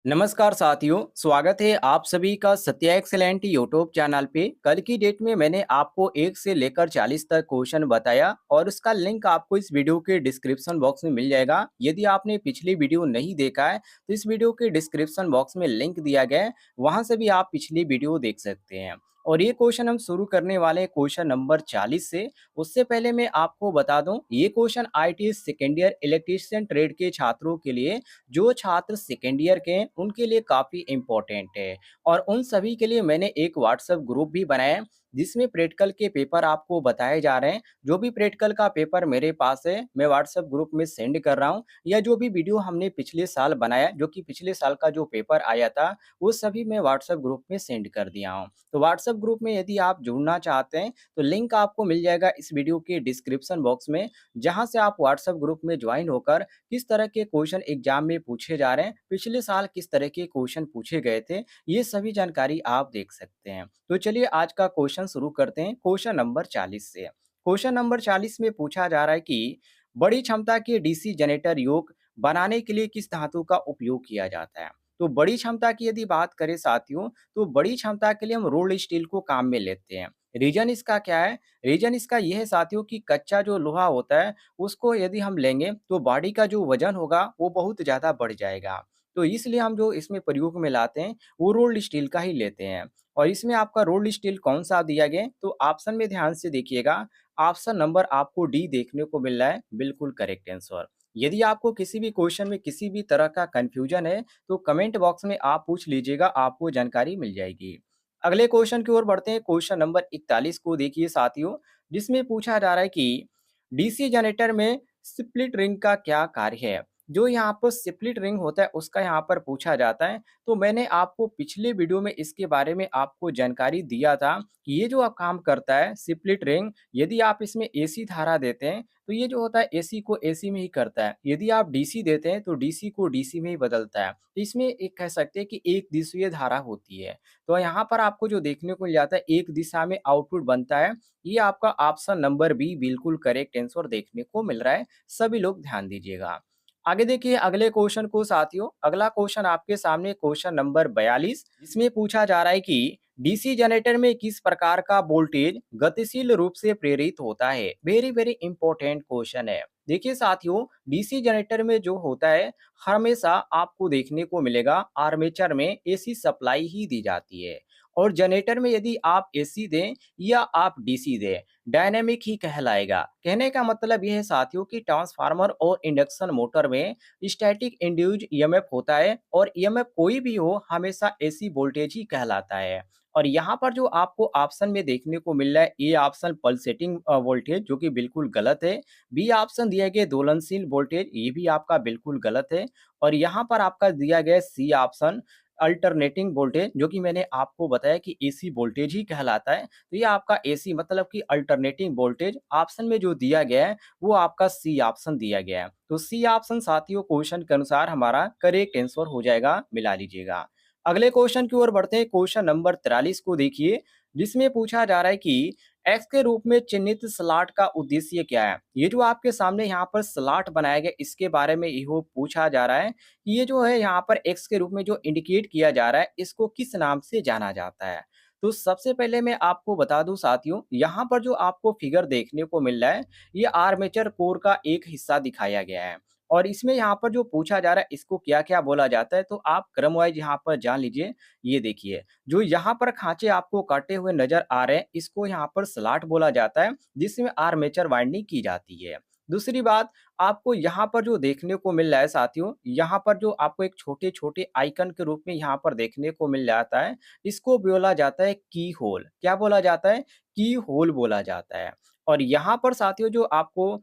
नमस्कार साथियों, स्वागत है आप सभी का सत्या एक्सेलेंट यूट्यूब चैनल पे। कल की डेट में मैंने आपको 1 से लेकर 40 तक क्वेश्चन बताया और उसका लिंक आपको इस वीडियो के डिस्क्रिप्शन बॉक्स में मिल जाएगा। यदि आपने पिछली वीडियो नहीं देखा है तो इस वीडियो के डिस्क्रिप्शन बॉक्स में लिंक दिया गया है, वहां से भी आप पिछली वीडियो देख सकते हैं। और ये क्वेश्चन हम शुरू करने वाले हैं क्वेश्चन नंबर 40 से। उससे पहले मैं आपको बता दूं, ये question IT second year electrician trade के छात्रों के लिए, जो छात्र सेकेंड ईयर के हैं उनके लिए काफ़ी इम्पोर्टेंट है। और उन सभी के लिए मैंने एक व्हाट्सएप ग्रुप भी बनाया है जिसमें प्रैक्टिकल के पेपर आपको बताए जा रहे हैं। जो भी प्रैक्टिकल का पेपर मेरे पास है मैं व्हाट्सएप ग्रुप में सेंड कर रहा हूँ, या जो भी वीडियो हमने पिछले साल बनाया, जो कि पिछले साल का जो पेपर आया था, वो सभी मैं व्हाट्सएप ग्रुप में सेंड कर दिया हूँ। तो व्हाट्सएप ग्रुप में यदि आप जुड़ना चाहते हैं तो लिंक आपको मिल जाएगा इस वीडियो के डिस्क्रिप्शन बॉक्स में, जहाँ से आप व्हाट्सएप ग्रुप में ज्वाइन होकर किस तरह के क्वेश्चन एग्जाम में पूछे जा रहे हैं, पिछले साल किस तरह के क्वेश्चन पूछे गए थे, ये सभी जानकारी आप देख सकते हैं। तो चलिए आज का क्वेश्चन शुरू करते हैं क्वेश्चन नंबर 40 से। क्वेश्चन नंबर 40 में पूछा जा रहा है कि बड़ी क्षमता के डीसी जनरेटर योग बनाने के लिए किस धातु का उपयोग किया जाता है। तो बड़ी क्षमता की यदि बात करें साथियों, तो बड़ी क्षमता के लिए हम रोल्ड स्टील को काम में लेते हैं। रीजन इसका क्या है? रीजन इसका यह है साथियों कि कच्चा जो लोहा होता है उसको यदि हम लेंगे तो बॉडी का जो वजन होगा वो बहुत ज़्यादा बढ़ जाएगा। तो इसलिए हम जो इसमें प्रयोग में लाते हैं वो रोल्ड स्टील का ही लेते हैं। और इसमें आपका रोल्ड स्टील कौन सा दिया गया है? तो ऑप्शन में ध्यान से देखिएगा, ऑप्शन नंबर आपको डी देखने को मिल रहा है, बिल्कुल करेक्ट आंसर। यदि आपको किसी भी क्वेश्चन में किसी भी तरह का कन्फ्यूजन है तो कमेंट बॉक्स में आप पूछ लीजिएगा, आपको जानकारी मिल जाएगी। अगले क्वेश्चन की ओर बढ़ते हैं। क्वेश्चन नंबर 41 को देखिए साथियों, जिसमें पूछा जा रहा है कि डीसी जनरेटर में स्प्लिट रिंग का क्या कार्य है। जो यहाँ पर स्प्लिट रिंग होता है उसका यहाँ पर पूछा जाता है। तो मैंने आपको पिछले वीडियो में इसके बारे में आपको जानकारी दिया था कि ये जो आप काम करता है स्प्लिट रिंग, यदि आप इसमें एसी धारा देते हैं तो ये जो होता है एसी को एसी में ही करता है, यदि आप डीसी देते हैं तो डीसी को डीसी में ही बदलता है। तो इसमें एक कह सकते हैं कि एक दिशा धारा होती है। तो यहाँ पर आपको जो देखने को मिल जाता है एक दिशा में आउटपुट बनता है। ये आपका ऑप्शन नंबर बी बिल्कुल करेक्ट आंसर देखने को मिल रहा है। सभी लोग ध्यान दीजिएगा। आगे देखिए अगले क्वेश्चन को साथियों। अगला क्वेश्चन आपके सामने क्वेश्चन नंबर 42, जिसमें पूछा जा रहा है कि डीसी जनरेटर में किस प्रकार का वोल्टेज गतिशील रूप से प्रेरित होता है। वेरी वेरी इंपॉर्टेंट क्वेश्चन है। देखिए साथियों, डीसी जनरेटर में जो होता है हमेशा आपको देखने को मिलेगा आर्मेचर में एसी सप्लाई ही दी जाती है। और जनरेटर में यदि आप एसी दें या आप डीसी दें, डायनेमिक ही कहलाएगा। कहने का मतलब यह है साथियों कि ट्रांसफार्मर और इंडक्शन मोटर में स्टैटिक इंड्यूस्ड ईएमएफ होता है, और ईएमएफ कोई भी हो हमेशा एसी वोल्टेज ही कहलाता है। और यहाँ पर जो आपको ऑप्शन में देखने को मिल रहा है, ए ऑप्शन पल्सेटिंग वोल्टेज, जो कि बिल्कुल गलत है। बी ऑप्शन दिया गया दोलनशील वोल्टेज, ये भी आपका बिल्कुल गलत है। और यहाँ पर आपका दिया गया सी ऑप्शन अल्टरनेटिंग वोल्टेज, जो कि मैंने आपको बताया कि एसी वोल्टेज ही कहलाता है। तो ये आपका एसी मतलब कि अल्टरनेटिंग वोल्टेज ऑप्शन में जो दिया गया है वो आपका सी ऑप्शन दिया गया है। तो सी ऑप्शन साथियों क्वेश्चन के अनुसार हमारा करेक्ट आंसर हो जाएगा, मिला लीजिएगा। अगले क्वेश्चन की ओर बढ़ते हैं। क्वेश्चन नंबर 43 को देखिए, जिसमें पूछा जा रहा है कि एक्स के रूप में चिन्हित स्लॉट का उद्देश्य क्या है। ये जो आपके सामने यहाँ पर स्लॉट बनाया गया इसके बारे में यह पूछा जा रहा है कि ये जो है यहाँ पर एक्स के रूप में जो इंडिकेट किया जा रहा है इसको किस नाम से जाना जाता है। तो सबसे पहले मैं आपको बता दूं साथियों, यहाँ पर जो आपको फिगर देखने को मिल रहा है ये आर्मेचर कोर का एक हिस्सा दिखाया गया है। और इसमें यहाँ पर जो पूछा जा रहा है इसको क्या क्या बोला जाता है, तो आप क्रम वाइज यहाँ पर जान लीजिए। ये देखिए, जो यहाँ पर खांचे आपको काटे हुए नजर आ रहे हैं इसको यहाँ पर स्लॉट बोला जाता है, जिसमें आर्मेचर वाइंडिंग की जाती है। दूसरी बात, आपको यहाँ पर जो देखने को मिल रहा है साथियों, यहाँ पर जो आपको एक छोटे छोटे आइकन के रूप में यहाँ पर देखने को मिल जाता है, इसको बोला जाता है की होल। क्या बोला जाता है? की होल बोला जाता है। और यहाँ पर साथियों जो आपको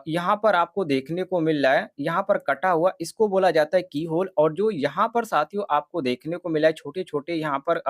यहाँ पर आपको देखने को मिल रहा है, यहाँ पर कटा हुआ, इसको बोला जाता है की होल। और जो यहाँ पर साथियों आपको देखने को मिला है छोटे छोटे यहाँ पर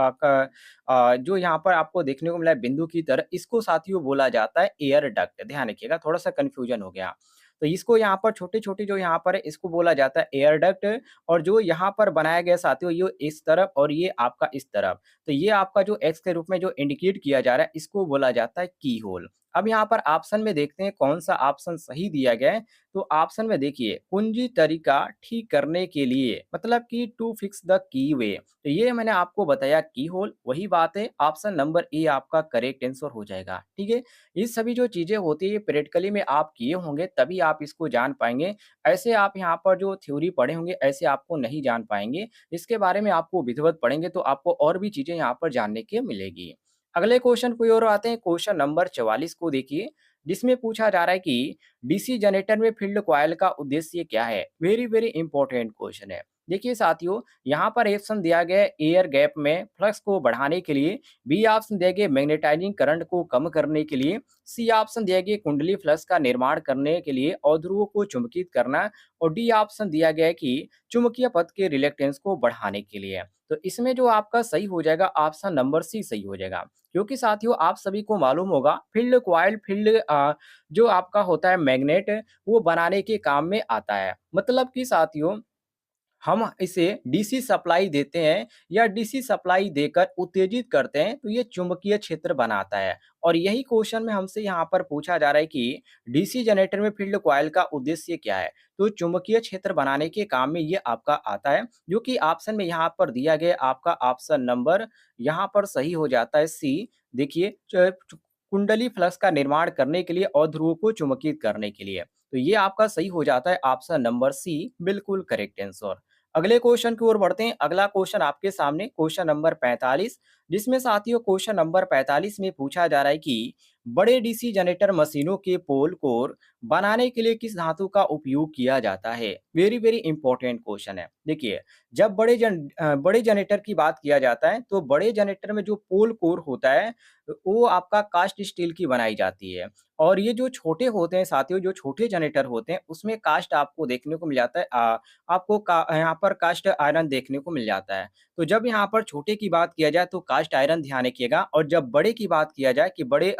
जो यहाँ पर आपको देखने को मिला है बिंदु की तरह, इसको साथियों बोला जाता है एयर डक्ट। ध्यान रखिएगा, थोड़ा सा कंफ्यूजन हो गया। तो इसको यहाँ पर छोटे-छोटे जो यहाँ पर है इसको बोला जाता है एयर डक्ट। और जो यहाँ पर बनाया गया साथियों ये इस तरफ और ये आपका इस तरफ। तो ये आपका जो एक्स के रूप में जो इंडिकेट किया जा रहा है इसको बोला जाता है की होल। अब यहाँ पर ऑप्शन में देखते हैं कौन सा ऑप्शन सही दिया गया है। तो ऑप्शन में देखिए कुंजी तरीका ठीक करने के लिए मतलब कि टू फिक्स द की वे। तो ये मैंने आपको बताया की होल, वही बात है, ऑप्शन नंबर ए आपका करेक्ट आंसर हो जाएगा। ठीक है, ये सभी जो चीजें होती है प्रैक्टिकली में आप किए होंगे तभी आप इसको जान पाएंगे। ऐसे आप यहाँ पर जो थ्योरी पढ़े होंगे ऐसे आपको नहीं जान पाएंगे। इसके बारे में आपको विधिवत पढ़ेंगे तो आपको और भी चीजें यहाँ पर जानने की मिलेगी। अगले क्वेश्चन की ओर आते हैं। क्वेश्चन नंबर 44 को देखिए, जिसमें पूछा जा रहा है कि डीसी जनरेटर में फील्ड कॉइल का उद्देश्य क्या है। वेरी वेरी इंपॉर्टेंट क्वेश्चन है। देखिए साथियों, यहाँ पर ऑप्शन दिया गया है एयर गैप में फ्लक्स को बढ़ाने के लिए, बी ऑप्शन दिया गया मैग्नेटाइजिंग करंट को कम करने के लिए, सी ऑप्शन दिया गया कुंडली फ्लक्स का निर्माण करने के लिए और ध्रुवों को चुंबकित करना, और डी ऑप्शन दिया गया है कि चुंबकीय पथ के रिलेक्टेंस को बढ़ाने के लिए। तो इसमें जो आपका सही हो जाएगा ऑप्शन नंबर सी सही हो जाएगा। क्योंकि साथियों आप सभी को मालूम होगा फील्ड कॉइल फील्ड जो आपका होता है मैग्नेट वो बनाने के काम में आता है। मतलब कि साथियों हम इसे डीसी सप्लाई देते हैं या डीसी सप्लाई देकर उत्तेजित करते हैं तो ये चुंबकीय क्षेत्र बनाता है। और यही क्वेश्चन में हमसे यहाँ पर पूछा जा रहा है कि डीसी जनरेटर में फील्ड कॉइल का उद्देश्य क्या है। तो चुंबकीय क्षेत्र बनाने के काम में ये आपका आता है, जो कि ऑप्शन में यहाँ पर दिया गया आपका ऑप्शन नंबर यहाँ पर सही हो जाता है सी। देखिए कुंडली फ्लक्स का निर्माण करने के लिए और ध्रुवों को चुंबकित करने के लिए। तो ये आपका सही हो जाता है ऑप्शन नंबर सी, बिल्कुल करेक्ट आंसर। अगले क्वेश्चन की ओर बढ़ते हैं। अगला क्वेश्चन आपके सामने क्वेश्चन नंबर 45, जिसमें साथियों क्वेश्चन नंबर 45 में पूछा जा रहा है कि बड़े डीसी जनरेटर मशीनों के पोल कोर बनाने के लिए किस धातु का उपयोग किया जाता है। वेरी वेरी इंपॉर्टेंट क्वेश्चन है। देखिए जब बड़े जनरेटर की बात किया जाता है तो बड़े जनरेटर में जो पोल कोर होता है वो आपका कास्ट स्टील की बनाई जाती है। और ये जो छोटे होते हैं साथियों, जो छोटे जनरेटर होते हैं उसमें कास्ट आपको देखने को मिल जाता है आपको यहाँ पर कास्ट आयरन देखने को मिल जाता है। तो जब यहाँ पर छोटे की बात किया जाए तो कास्ट आयरन ध्यान रखिएगा, और जब बड़े की बात किया जाए कि बड़े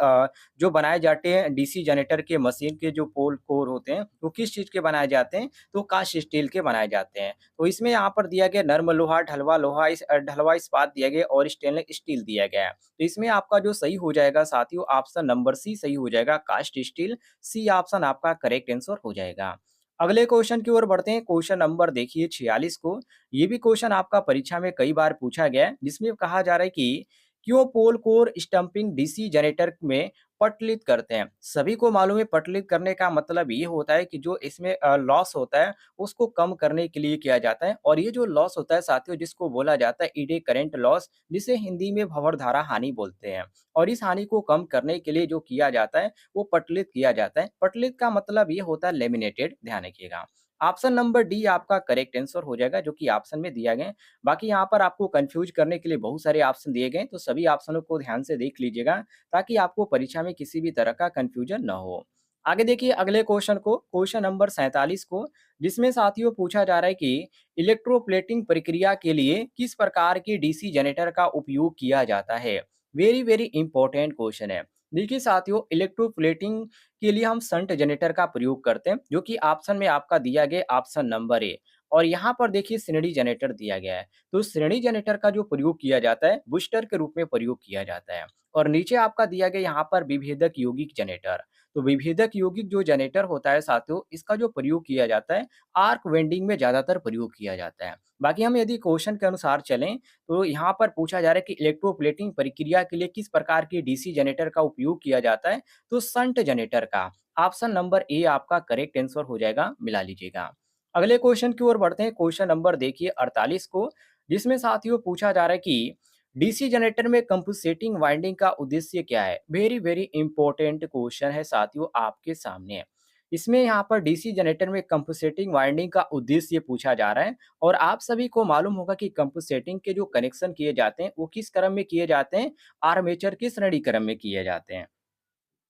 जो बनाए जाते हैं डीसी जनरेटर के मशीन के जो पोल कोर होते हैं वो किस चीज़ के बनाए जाते हैं, तो कास्ट स्टील के बनाए जाते हैं। तो इसमें यहाँ पर दिया गया नर्म लोहा, ढलवा लोहा, ढलवा इस्पात दिया गया और स्टेनलेस स्टील दिया गया है। तो इसमें आपका जो सही हो जाएगा साथियों ऑप्शन नंबर सी सही हो जाएगा, कास्ट स्टील। सी ऑप्शन आपका करेक्ट आंसर हो जाएगा। अगले क्वेश्चन की ओर बढ़ते हैं। क्वेश्चन नंबर देखिए 46 को। ये भी क्वेश्चन आपका परीक्षा में कई बार पूछा गया है, जिसमें कहा जा रहा है कि क्यों पोल कोर स्टंपिंग डीसी जनरेटर में पटलित करते हैं। सभी को मालूम है पटलित करने का मतलब ये होता है कि जो इसमें लॉस होता है उसको कम करने के लिए किया जाता है। और ये जो लॉस होता है साथियों जिसको बोला जाता है ईडे करंट लॉस, जिसे हिंदी में भंवर धारा हानि बोलते हैं। और इस हानि को कम करने के लिए जो किया जाता है वो पटलित किया जाता है। पटलित का मतलब ये होता है लेमिनेटेड, ध्यान रखिएगा। ऑप्शन नंबर डी आपका करेक्ट आंसर हो जाएगा, जो कि ऑप्शन में दिया गया है। बाकी यहाँ पर आपको कंफ्यूज करने के लिए बहुत सारे ऑप्शन दिए गए हैं, तो सभी ऑप्शनों को ध्यान से देख लीजिएगा ताकि आपको परीक्षा में किसी भी तरह का कंफ्यूजन ना हो। आगे देखिए अगले क्वेश्चन को, क्वेश्चन नंबर 47 को, जिसमें साथियों पूछा जा रहा है कि इलेक्ट्रोप्लेटिंग प्रक्रिया के लिए किस प्रकार के डीसी जनरेटर का उपयोग किया जाता है। वेरी वेरी इंपॉर्टेंट क्वेश्चन है। देखिए साथियों इलेक्ट्रोप्लेटिंग के लिए हम शंट जनरेटर का प्रयोग करते हैं, जो कि ऑप्शन में आपका दिया गया ऑप्शन नंबर ए। और यहाँ पर देखिए श्रेणी जनरेटर दिया गया है। तो श्रेणी जनरेटर का जो प्रयोग किया जाता है बूस्टर के रूप में प्रयोग किया जाता है। और नीचे आपका दिया गया यहाँ पर विभेदक यौगिक जनरेटर। तो विभेदक यौगिक जो जनरेटर होता है साथियों इसका जो प्रयोग किया जाता है आर्क वेंडिंग में ज्यादातर प्रयोग किया जाता है। बाकी हम यदि क्वेश्चन के अनुसार चलें तो यहाँ पर पूछा जा रहा है कि इलेक्ट्रोप्लेटिंग प्रक्रिया के लिए किस प्रकार के डीसी जनरेटर का उपयोग किया जाता है, तो शंट जनरेटर का। ऑप्शन नंबर ए आपका करेक्ट आंसर हो जाएगा, मिला लीजिएगा। अगले क्वेश्चन की ओर बढ़ते हैं। क्वेश्चन नंबर देखिए 48 को, जिसमें साथियों पूछा जा रहा है कि डीसी जनरेटर में कंपनसेटिंग वाइंडिंग का उद्देश्य क्या है। वेरी वेरी इंपॉर्टेंट क्वेश्चन है साथियों आपके सामने। इसमें यहाँ पर डीसी जनरेटर में कंपनसेटिंग वाइंडिंग का उद्देश्य पूछा जा रहा है। और आप सभी को मालूम होगा कि कंपनसेटिंग के जो कनेक्शन किए जाते हैं वो किस क्रम में किए जाते हैं, आर्मेचर के श्रेणी क्रम में किए जाते हैं।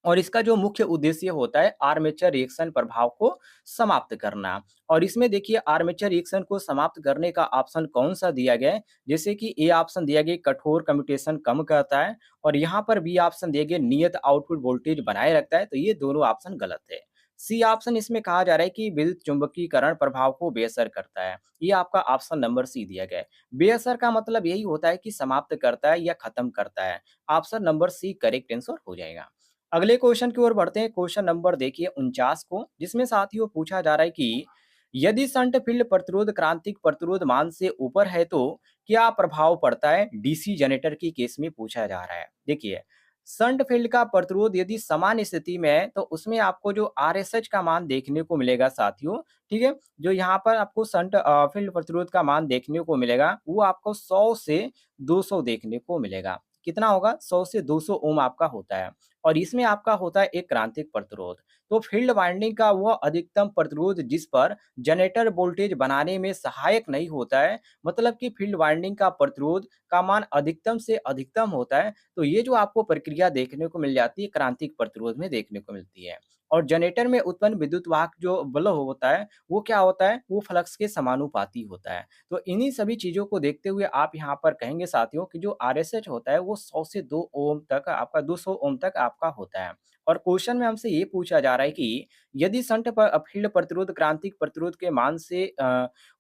और इसका जो मुख्य उद्देश्य होता है आर्मेचर रिएक्शन प्रभाव को समाप्त करना। और इसमें देखिए आर्मेचर रिएक्शन को समाप्त करने का ऑप्शन कौन सा दिया गया है, जैसे कि ए ऑप्शन दिया गया कठोर कम्यूटेशन कम करता है, और यहाँ पर बी ऑप्शन दिया गया नियत आउटपुट वोल्टेज बनाए रखता है। तो ये दोनों ऑप्शन गलत है। सी ऑप्शन इसमें कहा जा रहा है कि विद्युत चुंबकीकरण प्रभाव को बेअसर करता है। ये आपका ऑप्शन नंबर सी दिया गया है। बेअसर का मतलब यही होता है कि समाप्त करता है या खत्म करता है। Option number C correct answer हो जाएगा। अगले क्वेश्चन की ओर बढ़ते हैं। क्वेश्चन नंबर देखिए 49 को, जिसमें साथियों पूछा जा रहा है कि यदि शंट फील्ड प्रतिरोध क्रांतिक प्रतिरोध मान से ऊपर है तो क्या प्रभाव पड़ता है? डीसी जनरेटर की केस में पूछा जा रहा है। देखिए, शंट फील्ड का प्रतिरोध यदि समान स्थिति में है तो उसमें आपको जो आरएसएच का मान देखने को मिलेगा साथियों, ठीक है? जो यहाँ पर आपको शंट फील्ड प्रतिरोध का मान देखने को मिलेगा, वो आपको 100 से 200 देखने को मिलेगा। कितना होगा? 100 से 200 ओम आपका होता है। और इसमें आपका होता है एक क्रांतिक प्रतिरोध। तो फील्ड वाइंडिंग का वह अधिकतम प्रतिरोध जिस पर जनरेटर वोल्टेज बनाने में सहायक नहीं होता है, मतलब कि फील्ड वाइंडिंग का प्रतिरोध का मान अधिकतम से अधिकतम होता है, तो ये जो आपको प्रक्रिया देखने को मिल जाती है क्रांतिक प्रतिरोध में देखने को मिलती है। और जनरेटर में उत्पन्न विद्युत वाहक जो बल होता है, वो क्या होता है? वो फ्लक्स के समानुपाती होता है। तो इन्हीं सभी चीज़ों को देखते हुए आप यहाँ पर कहेंगे साथियों कि जो आरएसएच होता है वो 100 से 2 ओम तक आपका 200 ओम तक आपका होता है। और क्वेश्चन में हमसे ये पूछा जा रहा है कि यदि शंट फील्ड प्रतिरोध क्रांतिक प्रतिरोध के मान से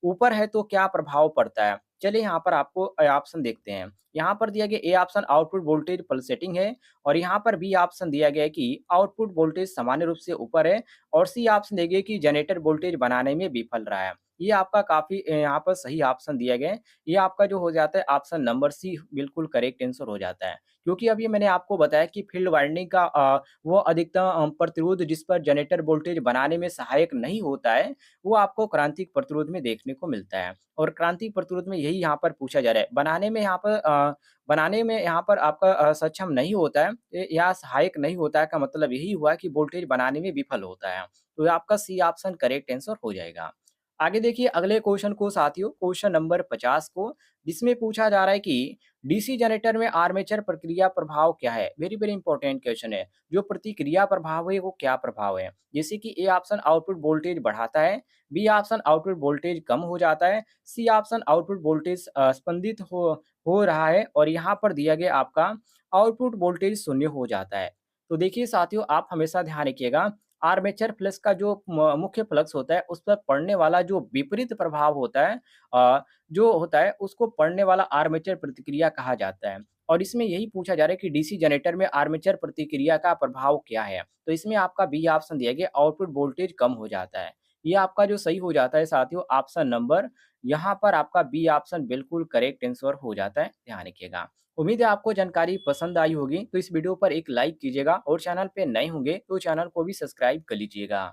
ऊपर है तो क्या प्रभाव पड़ता है? चलिए यहाँ पर आपको ऑप्शन देखते हैं। यहाँ पर दिया गया A option output voltage pulsating है और यहाँ पर बी ऑप्शन दिया गया है कि आउटपुट वोल्टेज सामान्य रूप से ऊपर है और सी ऑप्शन दिया गया है कि जनरेटर वोल्टेज बनाने में विफल रहा है। ये आपका काफ़ी यहाँ पर सही ऑप्शन दिया गया है। ये आपका जो हो जाता है ऑप्शन नंबर सी बिल्कुल करेक्ट आंसर हो जाता है। क्योंकि अभी मैंने आपको बताया कि फील्ड वाइंडिंग का वो अधिकतम प्रतिरोध जिस पर जनरेटर वोल्टेज बनाने में सहायक नहीं होता है, वो आपको क्रांतिक प्रतिरोध में देखने को मिलता है। और क्रांतिक प्रतिरोध में यही यहाँ पर पूछा जा रहा है। बनाने में यहाँ पर आपका सक्षम नहीं होता है या सहायक नहीं होता है का मतलब यही हुआ कि वोल्टेज बनाने में विफल होता है। तो ये आपका सी ऑप्शन करेक्ट आंसर हो जाएगा। आगे देखिए अगले क्वेश्चन को साथियों, क्वेश्चन नंबर 50 को, जिसमें पूछा जा रहा है कि डीसी जनरेटर में आर्मेचर प्रक्रिया प्रभाव क्या है? वेरी वेरी इंपॉर्टेंट क्वेश्चन है। जो प्रतिक्रिया प्रभाव है वो क्या प्रभाव है? जैसे कि ए ऑप्शन आउटपुट वोल्टेज बढ़ाता है, बी ऑप्शन आउटपुट वोल्टेज कम हो जाता है, सी ऑप्शन आउटपुट वोल्टेज स्पंदित हो रहा है और यहाँ पर दिया गया आपका आउटपुट वोल्टेज शून्य हो जाता है। तो देखिए साथियों, आप हमेशा ध्यान रखिएगा, आर्मेचर फ्लक्स का जो मुख्य फ्लक्स होता है उस पर पड़ने वाला जो विपरीत प्रभाव होता है, जो होता है उसको पड़ने वाला आर्मेचर प्रतिक्रिया कहा जाता है। और इसमें यही पूछा जा रहा है कि डीसी जनरेटर में आर्मेचर प्रतिक्रिया का प्रभाव क्या है? तो इसमें आपका बी ऑप्शन दिया गया, आउटपुट वोल्टेज कम हो जाता है। ये आपका जो सही हो जाता है साथियों ऑप्शन नंबर, यहाँ पर आपका बी ऑप्शन बिल्कुल करेक्ट आंसर हो जाता है, ध्यान रखिएगा। उम्मीद है आपको जानकारी पसंद आई होगी, तो इस वीडियो पर एक लाइक कीजिएगा और चैनल पे नए होंगे तो चैनल को भी सब्सक्राइब कर लीजिएगा।